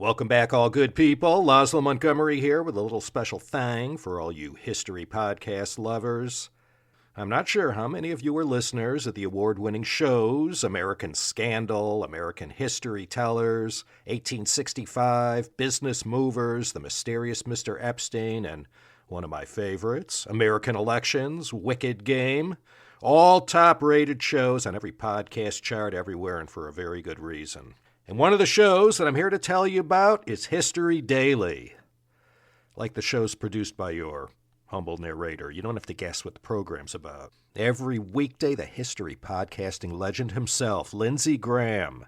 Welcome back, all good people. Laszlo Montgomery here with a little special thing for all you history podcast lovers. I'm not sure how many of you are listeners of the award-winning shows American Scandal, American History Tellers, 1865, Business Movers, The Mysterious Mr. Epstein, and one of my favorites, American Elections, Wicked Game. All top-rated shows on every podcast chart everywhere, and for a very good reason. And one of the shows that I'm here to tell you about is History Daily. Like the shows produced by your humble narrator, you don't have to guess what the program's about. Every weekday, the history podcasting legend himself, Lindsay Graham,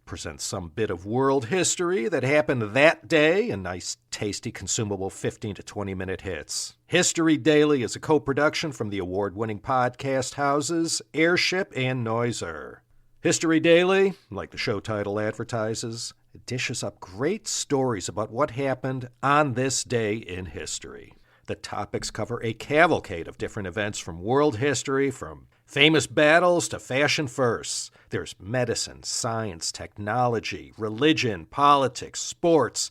presents some bit of world history that happened that day in nice, tasty, consumable 15 to 20-minute hits. History Daily is a co-production from the award-winning podcast houses Airship and Noiser. History Daily, like the show title advertises, dishes up great stories about what happened on this day in history. The topics cover a cavalcade of different events from world history, from famous battles to fashion firsts. There's medicine, science, technology, religion, politics, sports,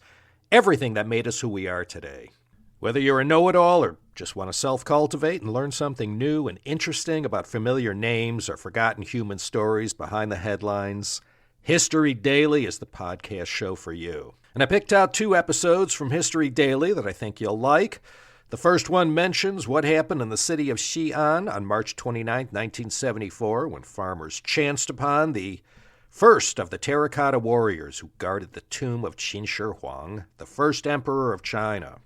everything that made us who we are today. Whether you're a know-it-all or just want to self-cultivate and learn something new and interesting about familiar names or forgotten human stories behind the headlines, History Daily is the podcast show for you. And I picked out 2 episodes from History Daily that I think you'll like. The first one mentions what happened in the city of Xi'an on March 29, 1974, when farmers chanced upon the first of the terracotta warriors who guarded the tomb of Qin Shi Huang, the first emperor of China.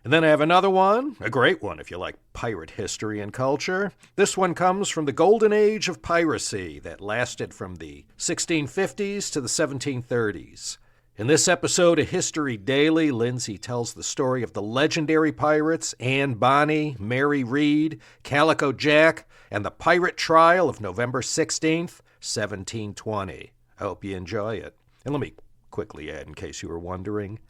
And then I have another one, a great one if you like pirate history and culture. This one comes from the golden age of piracy that lasted from the 1650s to the 1730s. In this episode of History Daily, Lindsay tells the story of the legendary pirates Anne Bonny, Mary Read, Calico Jack, and the pirate trial of November 16th, 1720. I hope you enjoy it. And let me quickly add, in case you were wondering,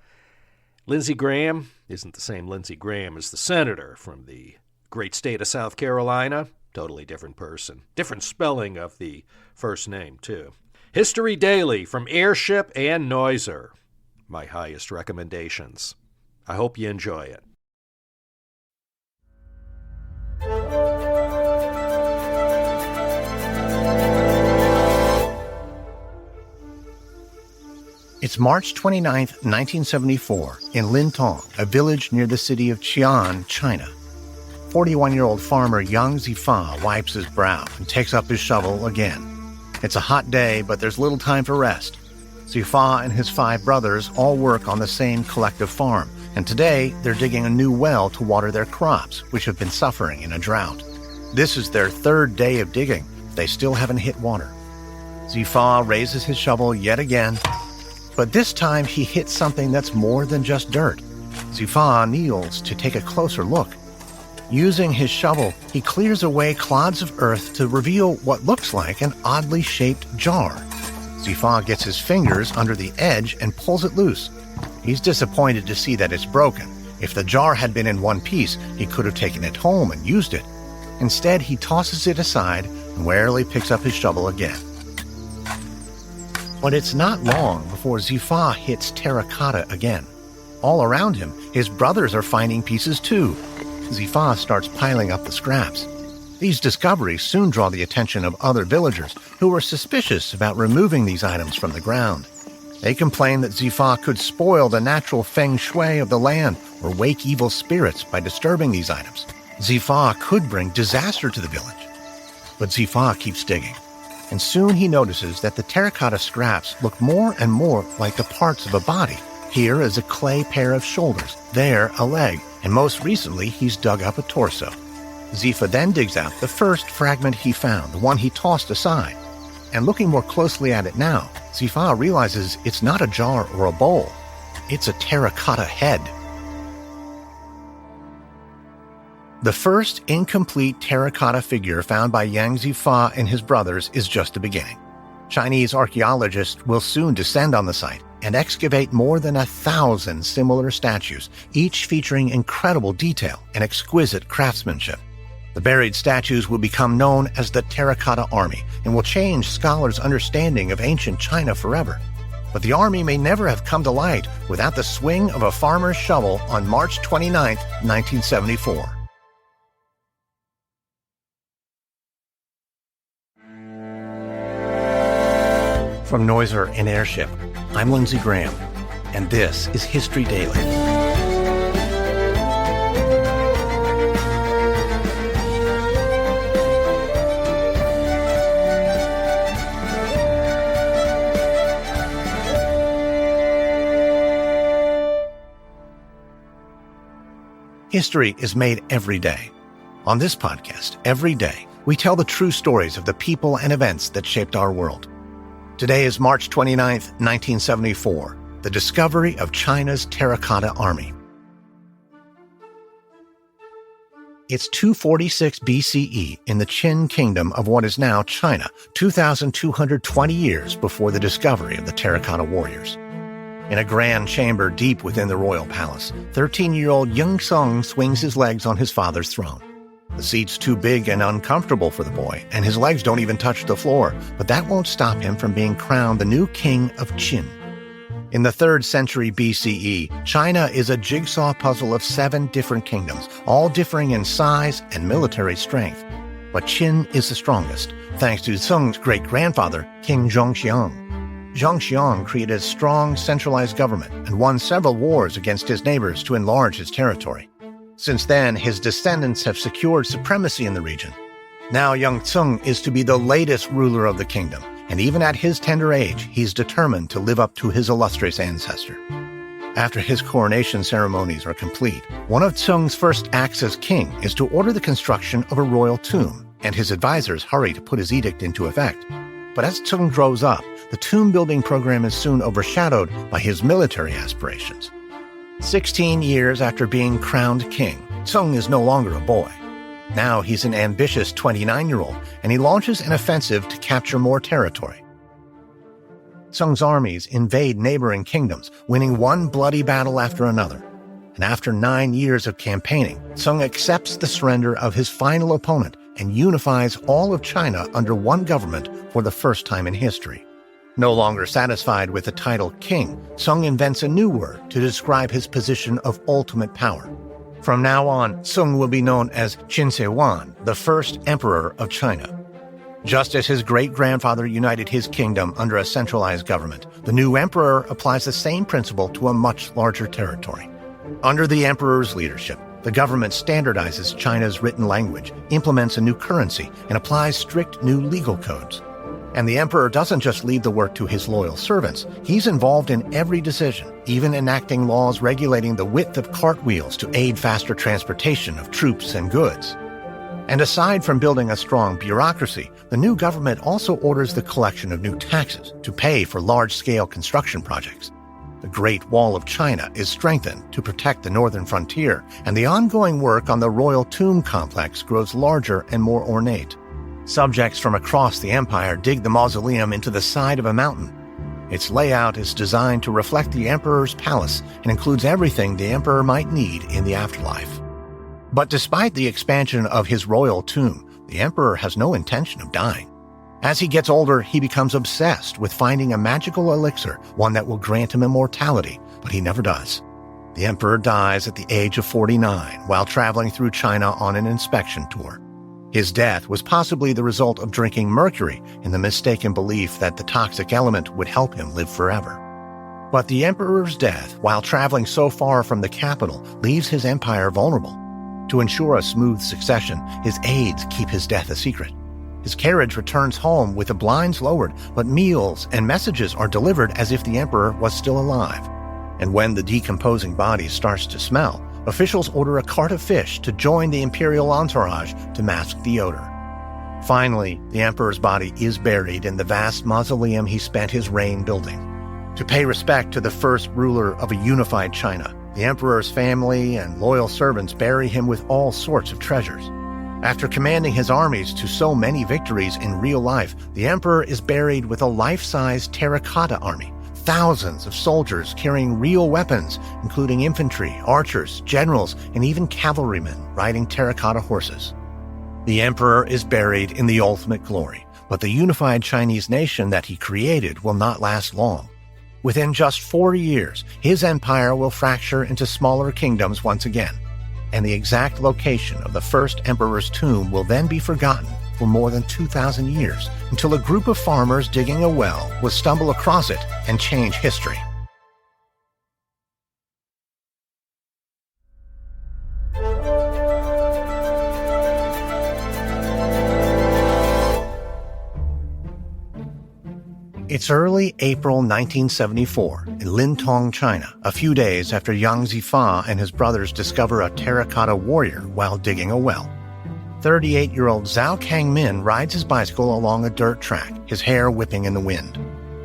Lindsay Graham isn't the same Lindsay Graham as the senator from the great state of South Carolina. Totally different person. Different spelling of the first name, too. History Daily from Airship and Noiser. My highest recommendations. I hope you enjoy it. It's March 29, 1974, in Lintong, a village near the city of Xi'an, China. 41-year-old farmer Yang Zifa wipes his brow and takes up his shovel again. It's a hot day, but there's little time for rest. Zifa and his 5 brothers all work on the same collective farm, and today they're digging a new well to water their crops, which have been suffering in a drought. This is their 3rd day of digging. They still haven't hit water. Zifa raises his shovel yet again, but this time he hits something that's more than just dirt. Zifa kneels to take a closer look. Using his shovel, he clears away clods of earth to reveal what looks like an oddly shaped jar. Zifa gets his fingers under the edge and pulls it loose. He's disappointed to see that it's broken. If the jar had been in one piece, he could have taken it home and used it. Instead, he tosses it aside and warily picks up his shovel again. But it's not long before Zifa hits terracotta again. All around him, his brothers are finding pieces too. Zifa starts piling up the scraps. These discoveries soon draw the attention of other villagers who are suspicious about removing these items from the ground. They complain that Zifa could spoil the natural feng shui of the land or wake evil spirits by disturbing these items. Zifa could bring disaster to the village. But Zifa keeps digging. And soon he notices that the terracotta scraps look more and more like the parts of a body. Here is a clay pair of shoulders, there a leg, and most recently he's dug up a torso. Zifa then digs out the first fragment he found, the one he tossed aside. And looking more closely at it now, Zifa realizes it's not a jar or a bowl. It's a terracotta head. The first incomplete terracotta figure found by Yang Zifa and his brothers is just the beginning. Chinese archaeologists will soon descend on the site and excavate more than 1,000 similar statues, each featuring incredible detail and exquisite craftsmanship. The buried statues will become known as the Terracotta Army and will change scholars' understanding of ancient China forever. but the army may never have come to light without the swing of a farmer's shovel on March 29, 1974. From Noiser and Airship, I'm Lindsay Graham, and this is History Daily. History is made every day. On this podcast, every day, we tell the true stories of the people and events that shaped our world. Today is March 29, 1974, the discovery of China's Terracotta Army. It's 246 BCE in the Qin Kingdom of what is now China, 2,220 years before the discovery of the Terracotta Warriors. In a grand chamber deep within the royal palace, 13-year-old Young Sung swings his legs on his father's throne. The seat's too big and uncomfortable for the boy, and his legs don't even touch the floor, but that won't stop him from being crowned the new king of Qin. In the 3rd century BCE, China is a jigsaw puzzle of 7 different kingdoms, all differing in size and military strength. But Qin is the strongest, thanks to Sung's great-grandfather, King Zhongxiang. Zhongxiang created a strong, centralized government and won several wars against his neighbors to enlarge his territory. Since then, his descendants have secured supremacy in the region. Now Young Sung is to be the latest ruler of the kingdom, and even at his tender age, he's determined to live up to his illustrious ancestor. After his coronation ceremonies are complete, one of Sung's first acts as king is to order the construction of a royal tomb, and his advisors hurry to put his edict into effect. But as Sung grows up, the tomb-building program is soon overshadowed by his military aspirations. 16 years after being crowned king, Sung is no longer a boy. Now he's an ambitious 29-year-old, and he launches an offensive to capture more territory. Sung's armies invade neighboring kingdoms, winning one bloody battle after another. And after 9 years of campaigning, Sung accepts the surrender of his final opponent and unifies all of China under one government for the first time in history. No longer satisfied with the title king, Sung invents a new word to describe his position of ultimate power. From now on, Sung will be known as Qin Shi Huang, the first emperor of China. Just as his great-grandfather united his kingdom under a centralized government, the new emperor applies the same principle to a much larger territory. Under the emperor's leadership, the government standardizes China's written language, implements a new currency, and applies strict new legal codes. And the emperor doesn't just leave the work to his loyal servants. He's involved in every decision, even enacting laws regulating the width of cartwheels to aid faster transportation of troops and goods. And aside from building a strong bureaucracy, the new government also orders the collection of new taxes to pay for large-scale construction projects. The Great Wall of China is strengthened to protect the northern frontier, and the ongoing work on the royal tomb complex grows larger and more ornate. Subjects from across the empire dig the mausoleum into the side of a mountain. Its layout is designed to reflect the emperor's palace and includes everything the emperor might need in the afterlife. But despite the expansion of his royal tomb, the emperor has no intention of dying. As he gets older, he becomes obsessed with finding a magical elixir, one that will grant him immortality, but he never does. The emperor dies at the age of 49 while traveling through China on an inspection tour. His death was possibly the result of drinking mercury in the mistaken belief that the toxic element would help him live forever. But the emperor's death, while traveling so far from the capital, leaves his empire vulnerable. To ensure a smooth succession, his aides keep his death a secret. His carriage returns home with the blinds lowered, but meals and messages are delivered as if the emperor was still alive. And when the decomposing body starts to smell, officials order a cart of fish to join the imperial entourage to mask the odor. Finally, the emperor's body is buried in the vast mausoleum he spent his reign building. To pay respect to the first ruler of a unified China, the emperor's family and loyal servants bury him with all sorts of treasures. After commanding his armies to so many victories in real life, the emperor is buried with a life-size terracotta army, thousands of soldiers carrying real weapons, including infantry, archers, generals, and even cavalrymen riding terracotta horses. The emperor is buried in the ultimate glory, but the unified Chinese nation that he created will not last long. Within just 40 years, his empire will fracture into smaller kingdoms once again, and the exact location of the first emperor's tomb will then be forgotten for more than 2,000 years, until a group of farmers digging a well will stumble across it and change history. It's early April 1974 in Lintong, China, a few days after Yang Zifa and his brothers discover a terracotta warrior while digging a well. 38-year-old Zhao Kangmin rides his bicycle along a dirt track, his hair whipping in the wind.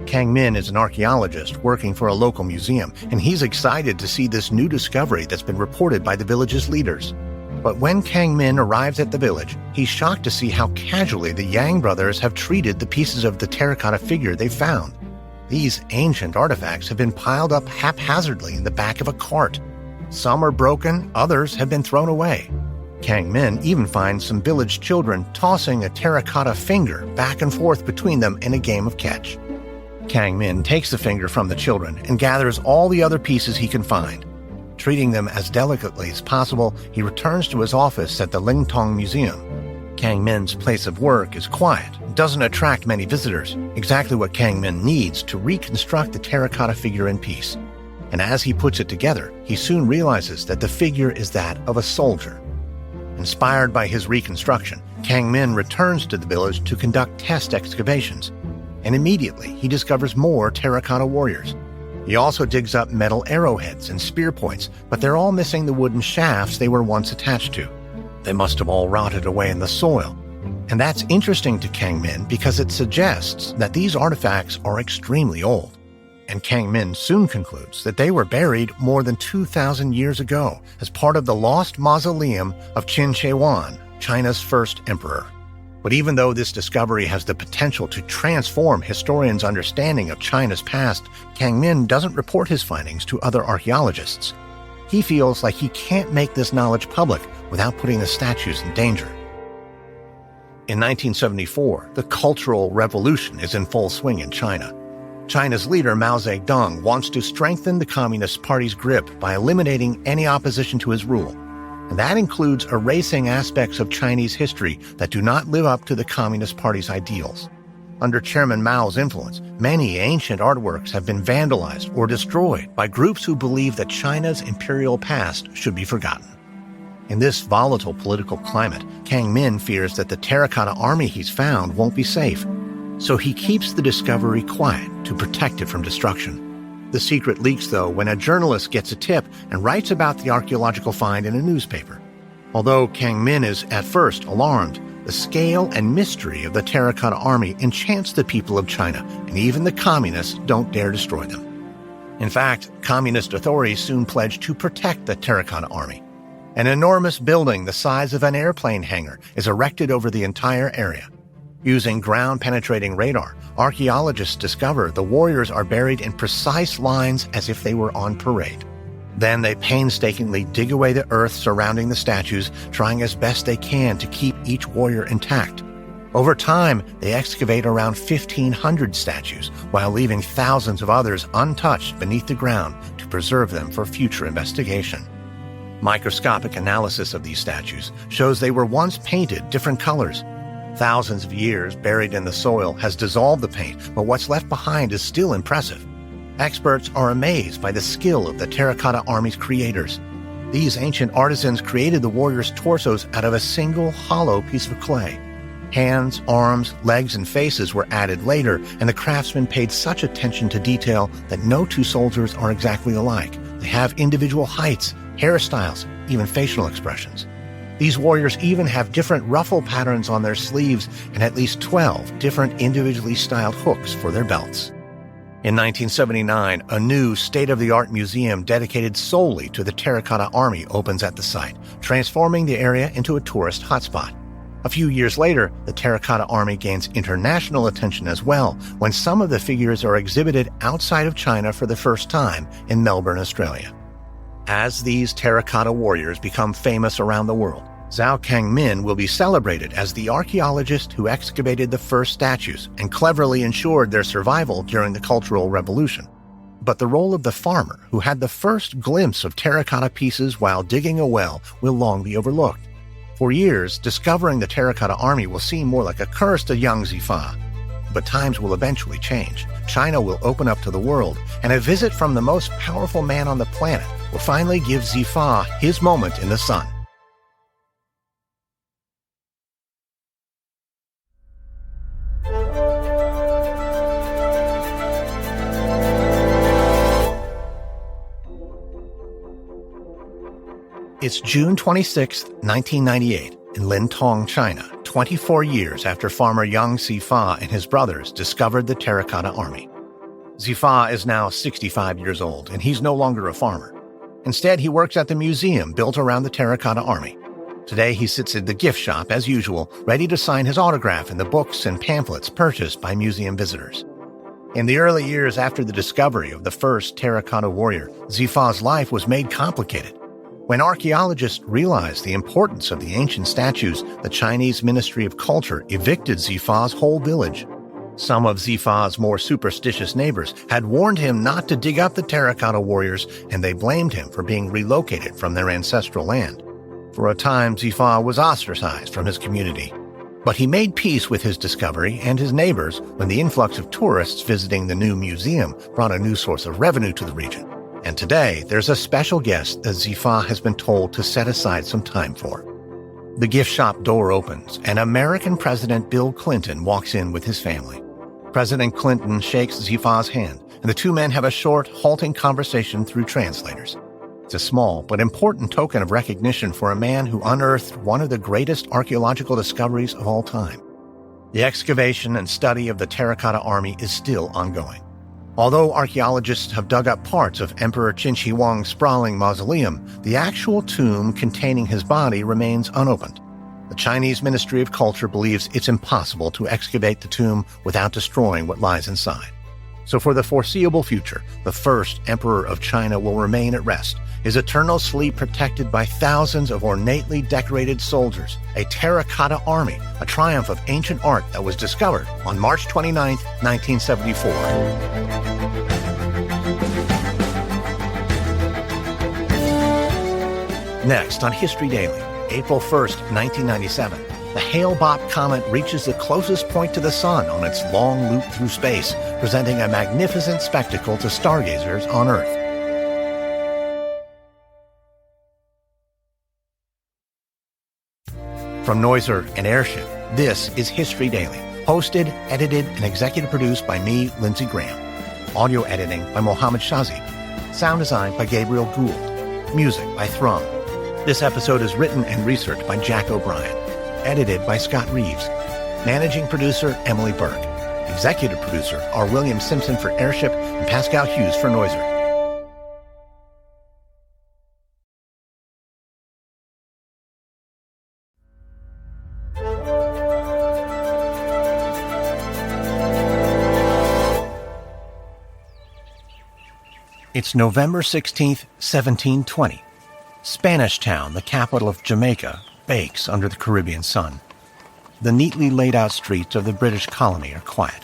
Kangmin is an archaeologist working for a local museum, and he's excited to see this new discovery that's been reported by the village's leaders. But when Kangmin arrives at the village, he's shocked to see how casually the Yang brothers have treated the pieces of the terracotta figure they found. These ancient artifacts have been piled up haphazardly in the back of a cart. Some are broken, others have been thrown away. Kangmin even finds some village children tossing a terracotta finger back and forth between them in a game of catch. Kangmin takes the finger from the children and gathers all the other pieces he can find. Treating them as delicately as possible, he returns to his office at the Lintong Museum. Kangmin's place of work is quiet, doesn't attract many visitors, exactly what Kangmin needs to reconstruct the terracotta figure in peace. And as he puts it together, he soon realizes that the figure is that of a soldier. Inspired by his reconstruction, Kangmin returns to the village to conduct test excavations, and immediately he discovers more terracotta warriors. He also digs up metal arrowheads and spear points, but they're all missing the wooden shafts they were once attached to. They must have all rotted away in the soil. And that's interesting to Kangmin because it suggests that these artifacts are extremely old. And Kangmin soon concludes that they were buried more than 2,000 years ago as part of the lost mausoleum of Qin Shi Huang, China's first emperor. But even though this discovery has the potential to transform historians' understanding of China's past, Kangmin doesn't report his findings to other archaeologists. He feels like he can't make this knowledge public without putting the statues in danger. In 1974, the Cultural Revolution is in full swing in China. China's leader Mao Zedong wants to strengthen the Communist Party's grip by eliminating any opposition to his rule. And that includes erasing aspects of Chinese history that do not live up to the Communist Party's ideals. Under Chairman Mao's influence, many ancient artworks have been vandalized or destroyed by groups who believe that China's imperial past should be forgotten. In this volatile political climate, Kangmin fears that the terracotta army he's found won't be safe, so he keeps the discovery quiet to protect it from destruction. The secret leaks, though, when a journalist gets a tip and writes about the archaeological find in a newspaper. Although Kangmin is at first alarmed, the scale and mystery of the terracotta army enchants the people of China, and even the communists don't dare destroy them. In fact, communist authorities soon pledge to protect the terracotta army. An enormous building the size of an airplane hangar is erected over the entire area. Using ground-penetrating radar, archaeologists discover the warriors are buried in precise lines as if they were on parade. Then they painstakingly dig away the earth surrounding the statues, trying as best they can to keep each warrior intact. Over time, they excavate around 1,500 statues, while leaving thousands of others untouched beneath the ground to preserve them for future investigation. Microscopic analysis of these statues shows they were once painted different colors. Thousands of years buried in the soil has dissolved the paint, but what's left behind is still impressive. Experts are amazed by the skill of the terracotta army's creators. These ancient artisans created the warriors' torsos out of a single hollow piece of clay. Hands, arms, legs, and faces were added later, and the craftsmen paid such attention to detail that no two soldiers are exactly alike. They have individual heights, hairstyles, even facial expressions. These warriors even have different ruffle patterns on their sleeves and at least 12 different individually styled hooks for their belts. In 1979, a new state-of-the-art museum dedicated solely to the terracotta army opens at the site, transforming the area into a tourist hotspot. A few years later, the terracotta army gains international attention as well, when some of the figures are exhibited outside of China for the first time in Melbourne, Australia. As these terracotta warriors become famous around the world, Zhao Kangmin will be celebrated as the archaeologist who excavated the first statues and cleverly ensured their survival during the Cultural Revolution. But the role of the farmer, who had the first glimpse of terracotta pieces while digging a well, will long be overlooked. For years, discovering the terracotta army will seem more like a curse to young Zifa. But times will eventually change. China will open up to the world, and a visit from the most powerful man on the planet will finally give Zifa his moment in the sun. It's June 26, 1998, in Lintong, China, 24 years after farmer Yang Zifa and his brothers discovered the terracotta army. Zifa is now 65 years old, and he's no longer a farmer. Instead, he works at the museum built around the terracotta army. Today, he sits at the gift shop, as usual, ready to sign his autograph in the books and pamphlets purchased by museum visitors. In the early years after the discovery of the first terracotta warrior, Zifa's life was made complicated. When archaeologists realized the importance of the ancient statues, the Chinese Ministry of Culture evicted Zifa's whole village. Some of Zifa's more superstitious neighbors had warned him not to dig up the terracotta warriors, and they blamed him for being relocated from their ancestral land. For a time, Zifa was ostracized from his community. But he made peace with his discovery and his neighbors when the influx of tourists visiting the new museum brought a new source of revenue to the region. And today, there's a special guest that Zifa has been told to set aside some time for. The gift shop door opens, and American President Bill Clinton walks in with his family. President Clinton shakes Zifa's hand, and the two men have a short, halting conversation through translators. It's a small but important token of recognition for a man who unearthed one of the greatest archaeological discoveries of all time. The excavation and study of the terracotta army is still ongoing. Although archaeologists have dug up parts of Emperor Qin Shi Huang's sprawling mausoleum, the actual tomb containing his body remains unopened. The Chinese Ministry of Culture believes it's impossible to excavate the tomb without destroying what lies inside. So for the foreseeable future, the first emperor of China will remain at rest, his eternal sleep protected by thousands of ornately decorated soldiers, a terracotta army, a triumph of ancient art that was discovered on March 29, 1974. Next on History Daily, April 1st, 1997, the Hale-Bopp comet reaches the closest point to the sun on its long loop through space, presenting a magnificent spectacle to stargazers on Earth. From Noiser and Airship, this is History Daily, hosted, edited, and executive produced by me, Lindsay Graham. Audio editing by Mohammed Shazi. Sound design by Gabriel Gould. Music by Thrum. This episode is written and researched by Jack O'Brien. Edited by Scott Reeves. Managing producer, Emily Burke. Executive producer are William Simpson for Airship and Pascal Hughes for Noiser. It's November 16th, 1720. Spanish Town, the capital of Jamaica, bakes under the Caribbean sun. The neatly laid-out streets of the British colony are quiet.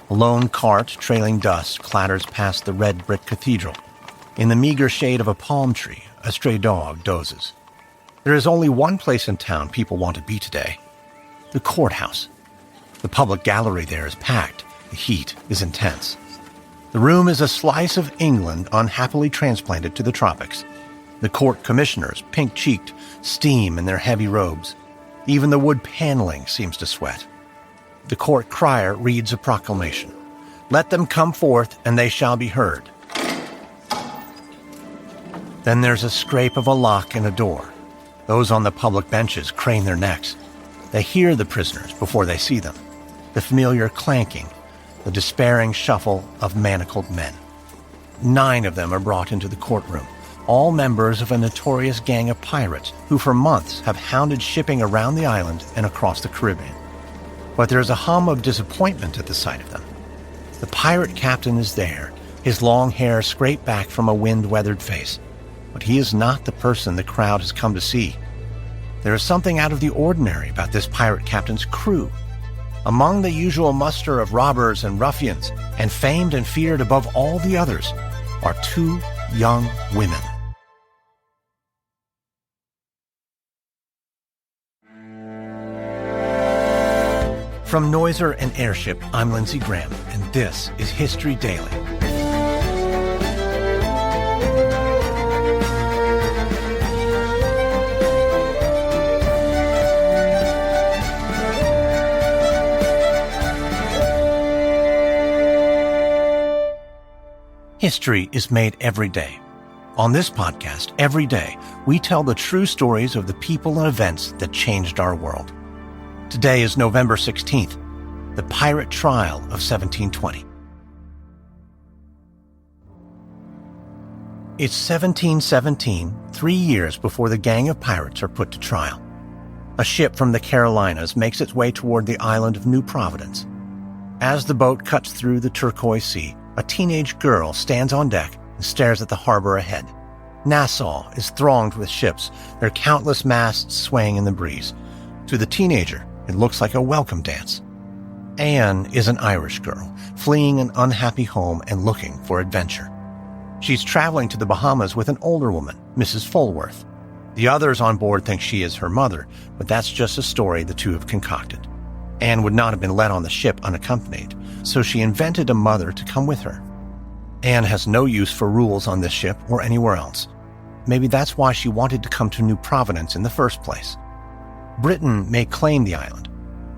A lone cart trailing dust clatters past the red brick cathedral. In the meager shade of a palm tree, a stray dog dozes. There is only one place in town people want to be today: the courthouse. The public gallery there is packed. The heat is intense. The room is a slice of England unhappily transplanted to the tropics. The court commissioners, pink-cheeked, steam in their heavy robes. Even the wood paneling seems to sweat. The court crier reads a proclamation. "Let them come forth, and they shall be heard." Then there's a scrape of a lock in a door. Those on the public benches crane their necks. They hear the prisoners before they see them. The familiar clanking, the despairing shuffle of manacled men. 9 of them are brought into the courtroom, all members of a notorious gang of pirates who for months have hounded shipping around the island and across the Caribbean. But there is a hum of disappointment at the sight of them. The pirate captain is there, his long hair scraped back from a wind-weathered face. But he is not the person the crowd has come to see. There is something out of the ordinary about this pirate captain's crew. Among the usual muster of robbers and ruffians, and famed and feared above all the others, are two young women. From Noiser and Airship, I'm Lindsay Graham, and this is History Daily. History is made every day. On this podcast, every day, we tell the true stories of the people and events that changed our world. Today is November 16th, the pirate trial of 1720. It's 1717, 3 years before the gang of pirates are put to trial. A ship from the Carolinas makes its way toward the island of New Providence. As the boat cuts through the turquoise sea, a teenage girl stands on deck and stares at the harbor ahead. Nassau is thronged with ships, their countless masts swaying in the breeze. To the teenager, it looks like a welcome dance. Anne is an Irish girl, fleeing an unhappy home and looking for adventure. She's traveling to the Bahamas with an older woman, Mrs. Fulworth. The others on board think she is her mother, but that's just a story the two have concocted. Anne would not have been let on the ship unaccompanied, so she invented a mother to come with her. Anne has no use for rules on this ship or anywhere else. Maybe that's why she wanted to come to New Providence in the first place. Britain may claim the island,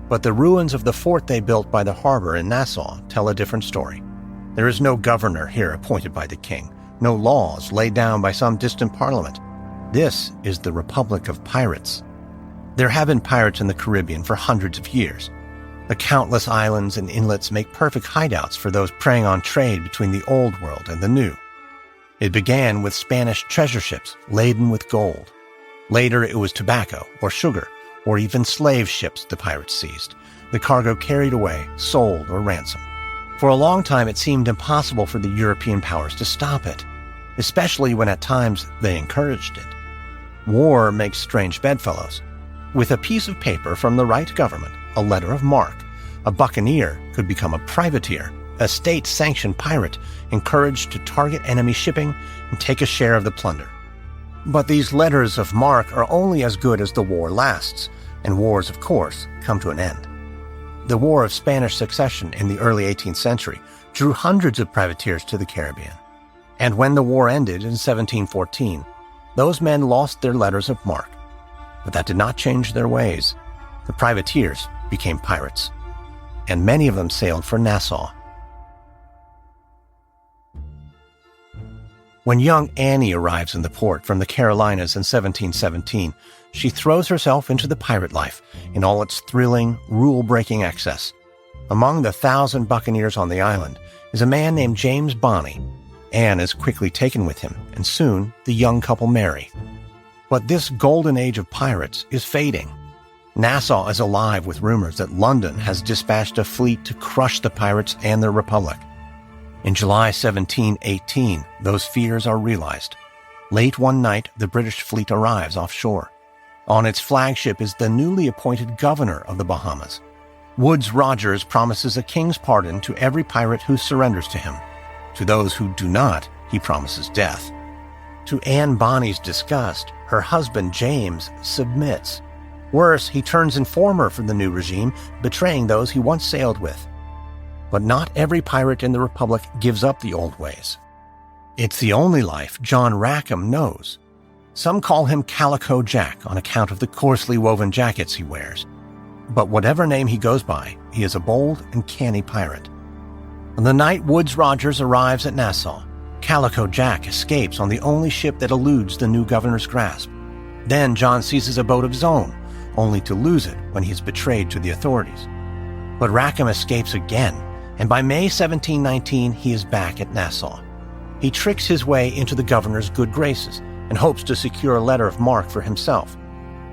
but the ruins of the fort they built by the harbor in Nassau tell a different story. There is no governor here appointed by the king, no laws laid down by some distant parliament. This is the Republic of Pirates. There have been pirates in the Caribbean for hundreds of years. The countless islands and inlets make perfect hideouts for those preying on trade between the Old World and the New. It began with Spanish treasure ships laden with gold. Later it was tobacco or sugar or even slave ships the pirates seized, the cargo carried away, sold, or ransomed. For a long time it seemed impossible for the European powers to stop it, especially when at times they encouraged it. War makes strange bedfellows. With a piece of paper from the right government, a letter of marque, a buccaneer could become a privateer, a state-sanctioned pirate encouraged to target enemy shipping and take a share of the plunder. But these letters of marque are only as good as the war lasts, and wars, of course, come to an end. The War of Spanish Succession in the early 18th century drew hundreds of privateers to the Caribbean. And when the war ended in 1714, those men lost their letters of marque. But that did not change their ways. The privateers became pirates, and many of them sailed for Nassau. When young Annie arrives in the port from the Carolinas in 1717, she throws herself into the pirate life in all its thrilling, rule-breaking excess. Among the 1,000 buccaneers on the island is a man named James Bonney. Anne is quickly taken with him, and soon the young couple marry. But this golden age of pirates is fading. Nassau is alive with rumors that London has dispatched a fleet to crush the pirates and their republic. In July 1718, those fears are realized. Late one night, the British fleet arrives offshore. On its flagship is the newly appointed governor of the Bahamas. Woodes Rogers promises a king's pardon to every pirate who surrenders to him. To those who do not, he promises death. To Anne Bonny's disgust, her husband James submits. Worse, he turns informer for the new regime, betraying those he once sailed with. But not every pirate in the Republic gives up the old ways. It's the only life John Rackham knows. Some call him Calico Jack on account of the coarsely woven jackets he wears. But whatever name he goes by, he is a bold and canny pirate. On the night Woodes Rogers arrives at Nassau, Calico Jack escapes on the only ship that eludes the new governor's grasp. Then John seizes a boat of his own, only to lose it when he is betrayed to the authorities. But Rackham escapes again, and by May 1719 he is back at Nassau. He tricks his way into the governor's good graces and hopes to secure a letter of marque for himself.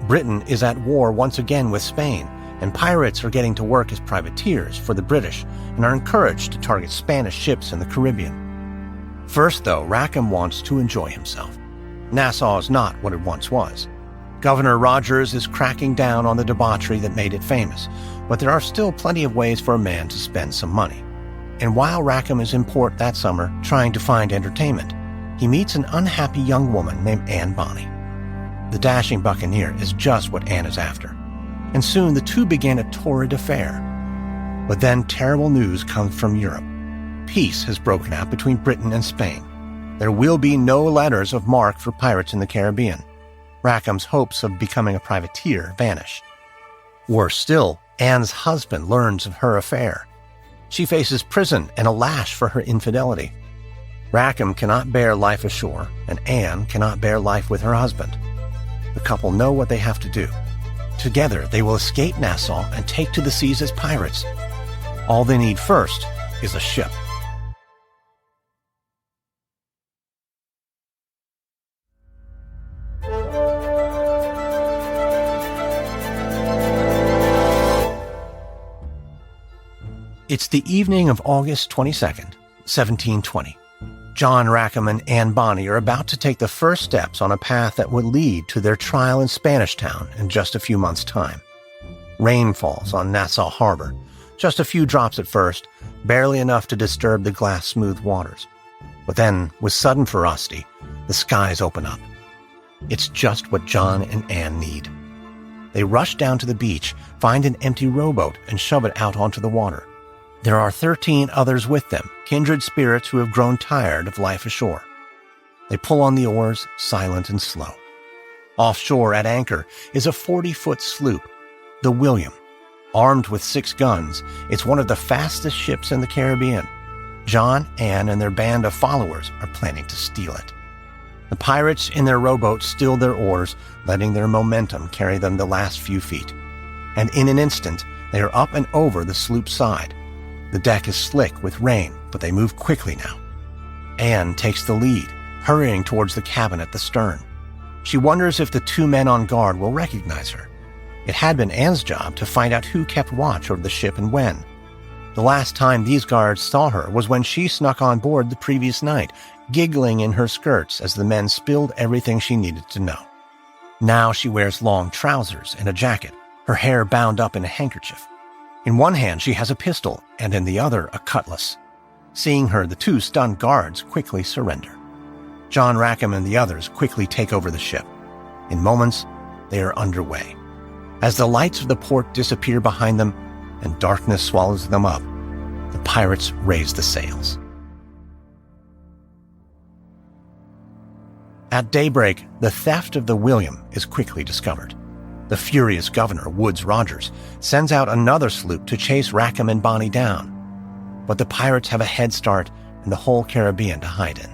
Britain is at war once again with Spain, and pirates are getting to work as privateers for the British and are encouraged to target Spanish ships in the Caribbean. First, though, Rackham wants to enjoy himself. Nassau is not what it once was. Governor Rogers is cracking down on the debauchery that made it famous, but there are still plenty of ways for a man to spend some money. and while Rackham is in port that summer trying to find entertainment, he meets an unhappy young woman named Anne Bonny. The dashing buccaneer is just what Anne is after, and soon the two begin a torrid affair. But then terrible news comes from Europe. Peace has broken out between Britain and Spain. There will be no letters of marque for pirates in the Caribbean. Rackham's hopes of becoming a privateer vanish. Worse still, Anne's husband learns of her affair. She faces prison and a lash for her infidelity. Rackham cannot bear life ashore, and Anne cannot bear life with her husband. The couple know what they have to do. Together, they will escape Nassau and take to the seas as pirates. All they need first is a ship. It's the evening of August 22nd, 1720. John Rackham and Anne Bonny are about to take the first steps on a path that would lead to their trial in Spanish Town in just a few months' time. Rain falls on Nassau Harbor, just a few drops at first, barely enough to disturb the glass-smooth waters. But then, with sudden ferocity, the skies open up. It's just what John and Anne need. They rush down to the beach, find an empty rowboat, and shove it out onto the water. There are 13 others with them, kindred spirits who have grown tired of life ashore. They pull on the oars, silent and slow. Offshore at anchor is a 40-foot sloop, the William. Armed with 6 guns, it's one of the fastest ships in the Caribbean. John, Anne, and their band of followers are planning to steal it. The pirates in their rowboat still their oars, letting their momentum carry them the last few feet. And in an instant, they are up and over the sloop's side. The deck is slick with rain, but they move quickly now. Anne takes the lead, hurrying towards the cabin at the stern. She wonders if the 2 men on guard will recognize her. It had been Anne's job to find out who kept watch over the ship and when. The last time these guards saw her was when she snuck on board the previous night, giggling in her skirts as the men spilled everything she needed to know. Now she wears long trousers and a jacket, her hair bound up in a handkerchief. In one hand she has a pistol, and in the other a cutlass. Seeing her, the 2 stunned guards quickly surrender. John Rackham and the others quickly take over the ship. In moments, they are underway. As the lights of the port disappear behind them and darkness swallows them up, the pirates raise the sails. At daybreak, the theft of the William is quickly discovered. The furious governor, Woodes Rogers, sends out another sloop to chase Rackham and Bonny down. But the pirates have a head start and the whole Caribbean to hide in.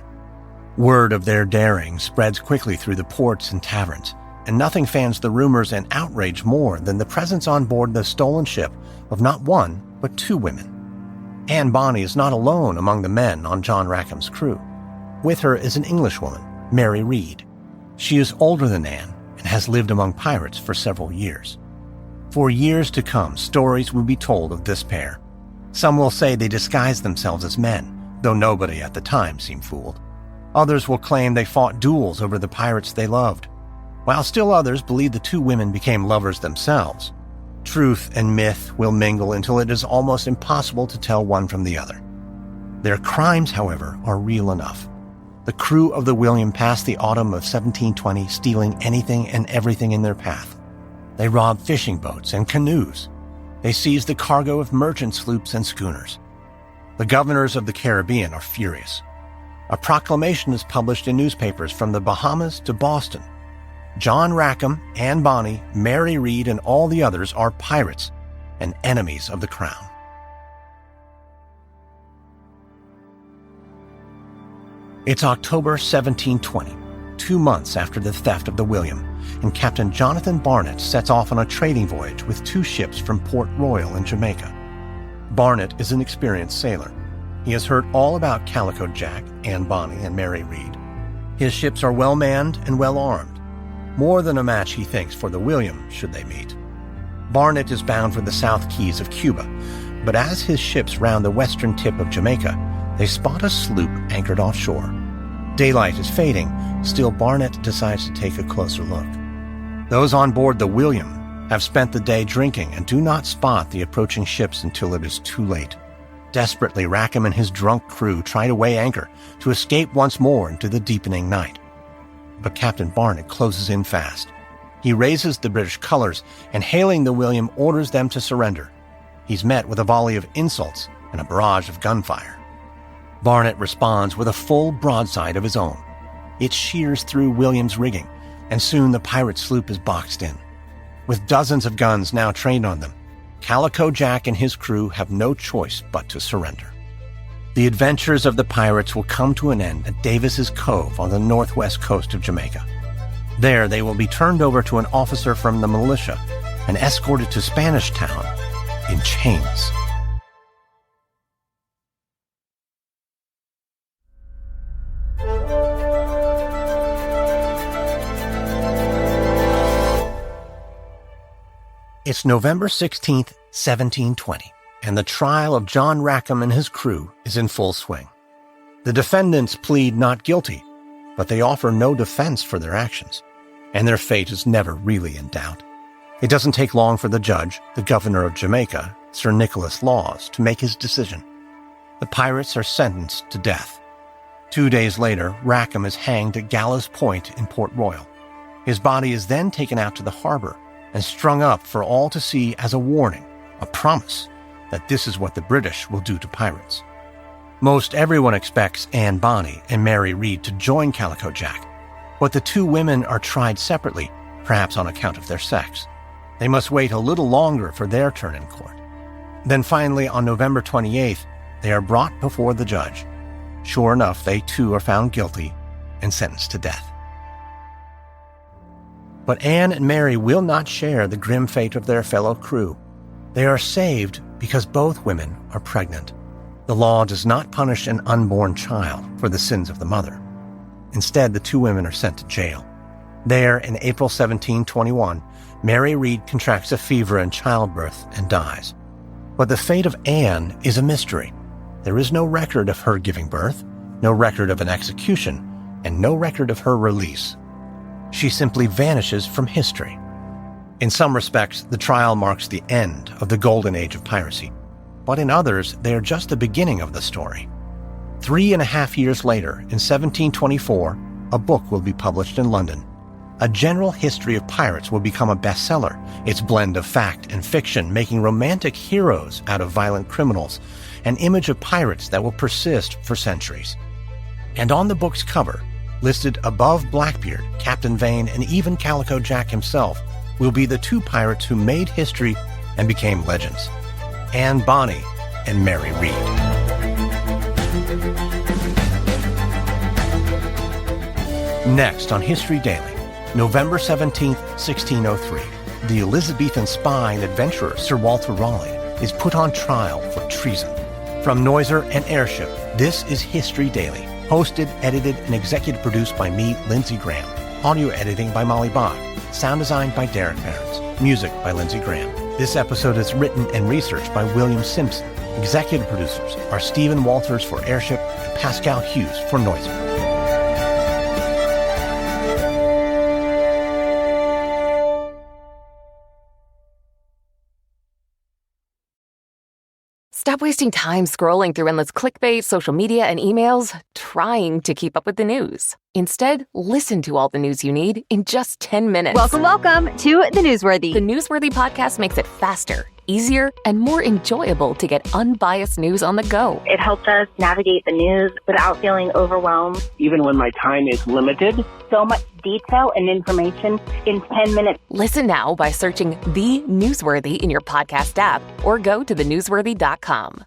Word of their daring spreads quickly through the ports and taverns, and nothing fans the rumors and outrage more than the presence on board the stolen ship of not 1, but 2 women. Anne Bonny is not alone among the men on John Rackham's crew. With her is an Englishwoman, Mary Read. She is older than Anne, and has lived among pirates for several years. For years to come, stories will be told of this pair. Some will say they disguised themselves as men, though nobody at the time seemed fooled. Others will claim they fought duels over the pirates they loved, while still others believe the 2 women became lovers themselves. Truth and myth will mingle until it is almost impossible to tell one from the other. Their crimes, however, are real enough. The crew of the William passed the autumn of 1720 stealing anything and everything in their path. They robbed fishing boats and canoes. They seized the cargo of merchant sloops and schooners. The governors of the Caribbean are furious. A proclamation is published in newspapers from the Bahamas to Boston. John Rackham, Anne Bonny, Mary Read, and all the others are pirates and enemies of the crown. It's October 1720, 2 months after the theft of the William, and Captain Jonathan Barnett sets off on a trading voyage with 2 ships from Port Royal in Jamaica. Barnett is an experienced sailor. He has heard all about Calico Jack, Anne Bonny, and Mary Read. His ships are well manned and well armed. More than a match, he thinks, for the William, should they meet. Barnett is bound for the South Keys of Cuba, but as his ships round the western tip of Jamaica, they spot a sloop anchored offshore. Daylight is fading, still Barnett decides to take a closer look. Those on board the William have spent the day drinking and do not spot the approaching ships until it is too late. Desperately, Rackham and his drunk crew try to weigh anchor to escape once more into the deepening night. But Captain Barnett closes in fast. He raises the British colors and, hailing the William, orders them to surrender. He's met with a volley of insults and a barrage of gunfire. Barnett responds with a full broadside of his own. It shears through William's rigging, and soon the pirate sloop is boxed in. With dozens of guns now trained on them, Calico Jack and his crew have no choice but to surrender. The adventures of the pirates will come to an end at Davis's Cove on the northwest coast of Jamaica. There they will be turned over to an officer from the militia and escorted to Spanish Town in chains. It's November 16th, 1720, and the trial of John Rackham and his crew is in full swing. The defendants plead not guilty, but they offer no defense for their actions, and their fate is never really in doubt. It doesn't take long for the judge, the governor of Jamaica, Sir Nicholas Laws, to make his decision. The pirates are sentenced to death. 2 days later, Rackham is hanged at Gallows Point in Port Royal. His body is then taken out to the harbor and strung up for all to see as a warning, a promise that this is what the British will do to pirates. Most everyone expects Anne Bonny and Mary Read to join Calico Jack, but the two women are tried separately, perhaps on account of their sex. They must wait a little longer for their turn in court. Then finally, on November 28th, they are brought before the judge. Sure enough, they too are found guilty and sentenced to death. But Anne and Mary will not share the grim fate of their fellow crew. They are saved because both women are pregnant. The law does not punish an unborn child for the sins of the mother. Instead, the two women are sent to jail. There, in April 1721, Mary Read contracts a fever in childbirth and dies. But the fate of Anne is a mystery. There is no record of her giving birth, no record of an execution, and no record of her release. She simply vanishes from history. In some respects, the trial marks the end of the golden age of piracy, but in others, they are just the beginning of the story. 3.5 years later, in 1724, a book will be published in London. A General History of Pirates will become a bestseller, its blend of fact and fiction making romantic heroes out of violent criminals, an image of pirates that will persist for centuries. And on the book's cover, listed above Blackbeard, Captain Vane, and even Calico Jack himself, will be the two pirates who made history and became legends: Anne Bonny and Mary Read. Next on History Daily, November 17th, 1603, the Elizabethan spy and adventurer Sir Walter Raleigh is put on trial for treason. From Noiser and Airship, this is History Daily, hosted, edited, and executive produced by me, Lindsay Graham. Audio editing by Molly Bach. Sound design by Derek Barons. Music by Lindsay Graham. This episode is written and researched by William Simpson. Executive producers are Stephen Walters for Airship and Pascal Hughes for Noiser. Stop wasting time scrolling through endless clickbait, social media, and emails trying to keep up with the news. Instead, listen to all the news you need in just 10 minutes. Welcome to The Newsworthy. The Newsworthy podcast makes it faster, easier, and more enjoyable to get unbiased news on the go. It helps us navigate the news without feeling overwhelmed. Even when my time is limited. So much detail and information in 10 minutes. Listen now by searching The Newsworthy in your podcast app or go to thenewsworthy.com.